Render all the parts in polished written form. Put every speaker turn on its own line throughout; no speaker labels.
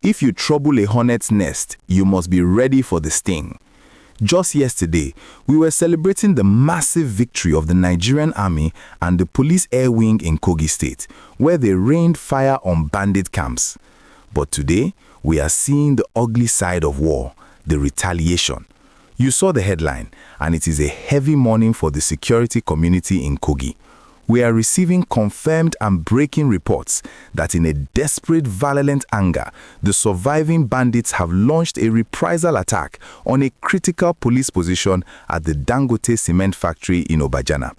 If you trouble a hornet's nest, you must be ready for the sting. Just yesterday, we were celebrating the massive victory of the Nigerian Army and the Police Air Wing in Kogi State, where they rained fire on bandit camps. But today, we are seeing the ugly side of war, the retaliation. You saw the headline, and it is a heavy morning for the security community in Kogi. We are receiving confirmed and breaking reports that in a desperate, violent anger, the surviving bandits have launched a reprisal attack on a critical police position at the Dangote cement factory in Obajana.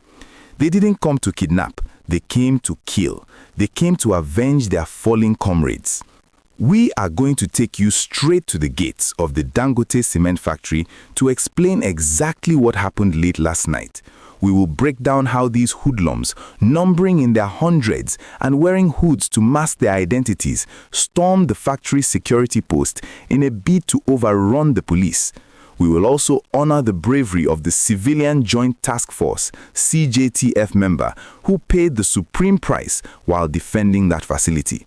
They didn't come to kidnap, they came to kill. They came to avenge their fallen comrades. We are going to take you straight to the gates of the Dangote cement factory to explain exactly what happened late last night. We will break down how these hoodlums, numbering in their hundreds and wearing hoods to mask their identities, stormed the factory security post in a bid to overrun the police. We will also honor the bravery of the Civilian Joint Task Force, CJTF member, who paid the supreme price while defending that facility.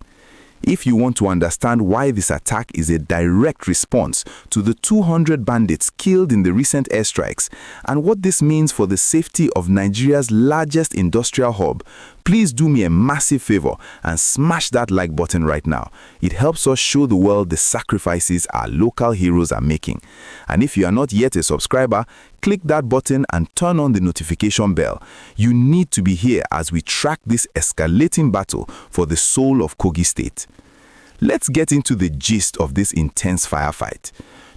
If you want to understand why this attack is a direct response to the 200 bandits killed in the recent airstrikes and what this means for the safety of Nigeria's largest industrial hub, please do me a massive favor and smash that like button right now. It helps us show the world the sacrifices our local heroes are making. And if you are not yet a subscriber, click that button and turn on the notification bell. You need to be here as we track this escalating battle for the soul of Kogi State. Let's get into the gist of this intense firefight.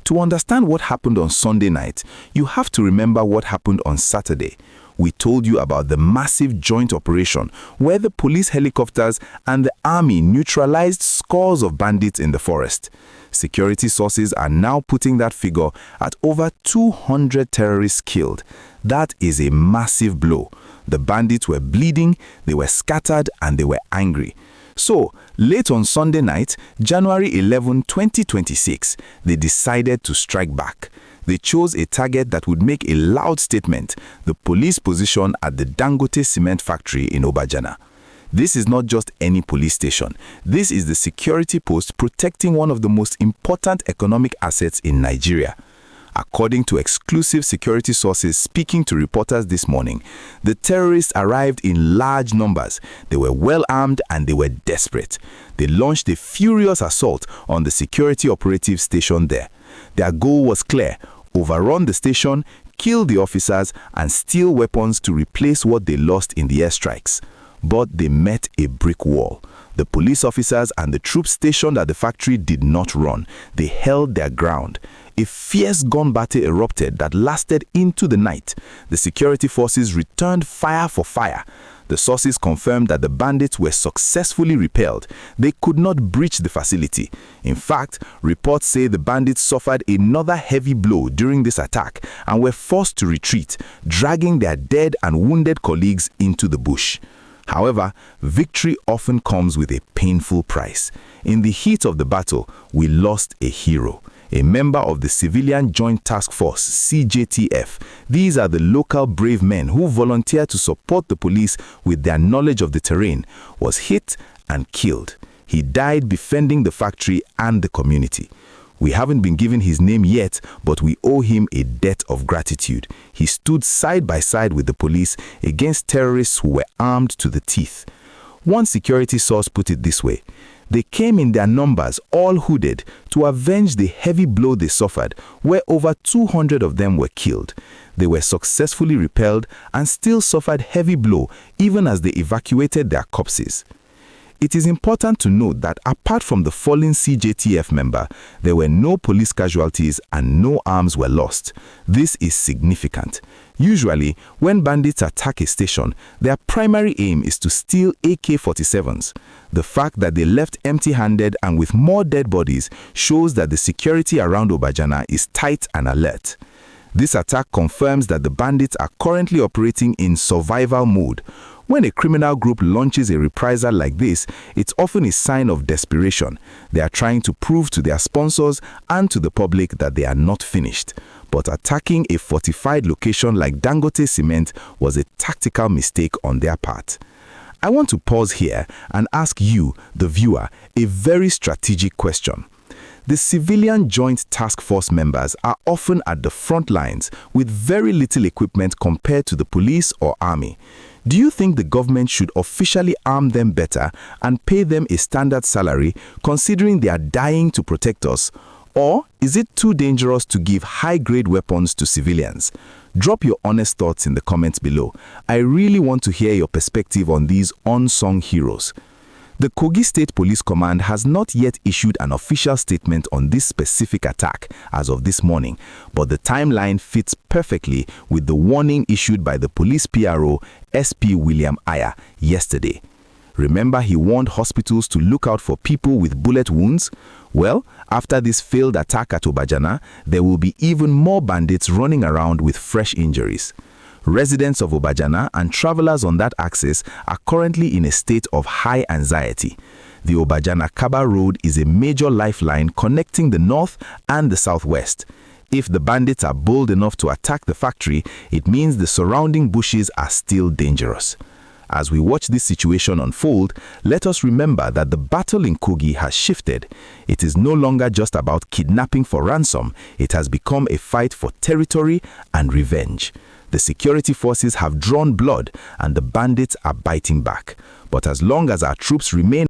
To understand what happened on Sunday night, you have to remember what happened on Saturday. We told you about the massive joint operation where the police helicopters and the army neutralized scores of bandits in the forest. Security sources are now putting that figure at over 200 terrorists killed. That is a massive blow. The bandits were bleeding, they were scattered, and they were angry. So, late on Sunday night, January 11, 2026, they decided to strike back. They chose a target that would make a loud statement, the police position at the Dangote cement factory in Obajana. This is not just any police station. This is the security post protecting one of the most important economic assets in Nigeria. According to exclusive security sources speaking to reporters this morning, the terrorists arrived in large numbers. They were well armed and they were desperate. They launched a furious assault on the security operative station there. Their goal was clear: overrun the station, kill the officers, and steal weapons to replace what they lost in the airstrikes. But they met a brick wall. The police officers and the troops stationed at the factory did not run. They held their ground. A fierce gun battle erupted that lasted into the night. The security forces returned fire for fire. The sources confirmed that the bandits were successfully repelled. They could not breach the facility. In fact, reports say the bandits suffered another heavy blow during this attack and were forced to retreat, dragging their dead and wounded colleagues into the bush. However, victory often comes with a painful price. In the heat of the battle, we lost a hero, a member of the Civilian Joint Task Force, CJTF. These are the local brave men who volunteer to support the police with their knowledge of the terrain, was hit and killed. He died defending the factory and the community. We haven't been given his name yet, but we owe him a debt of gratitude. He stood side by side with the police against terrorists who were armed to the teeth. One security source put it this way: they came in their numbers, all hooded, to avenge the heavy blow they suffered, where over 200 of them were killed. They were successfully repelled and still suffered heavy blow even as they evacuated their corpses. It is important to note that apart from the fallen CJTF member, there were no police casualties and no arms were lost. This is significant. Usually, when bandits attack a station, their primary aim is to steal AK-47s. The fact that they left empty-handed and with more dead bodies shows that the security around Obajana is tight and alert. This attack confirms that the bandits are currently operating in survival mode. When a criminal group launches a reprisal like this, it's often a sign of desperation. They are trying to prove to their sponsors and to the public that they are not finished. But attacking a fortified location like Dangote Cement was a tactical mistake on their part. I want to pause here and ask you, the viewer, a very strategic question. The civilian Joint Task Force members are often at the front lines with very little equipment compared to the police or army. Do you think the government should officially arm them better and pay them a standard salary considering they are dying to protect us? Or is it too dangerous to give high-grade weapons to civilians? Drop your honest thoughts in the comments below. I really want to hear your perspective on these unsung heroes. The Kogi State Police Command has not yet issued an official statement on this specific attack as of this morning, but the timeline fits perfectly with the warning issued by the police PRO, SP William Aya, yesterday. Remember, he warned hospitals to look out for people with bullet wounds? Well, after this failed attack at Obajana, there will be even more bandits running around with fresh injuries. Residents of Obajana and travelers on that axis are currently in a state of high anxiety. The Obajana-Kaba Road is a major lifeline connecting the north and the southwest. If the bandits are bold enough to attack the factory, it means the surrounding bushes are still dangerous. As we watch this situation unfold, let us remember that the battle in Kogi has shifted. It is no longer just about kidnapping for ransom. It has become a fight for territory and revenge. The security forces have drawn blood and the bandits are biting back. But as long as our troops remain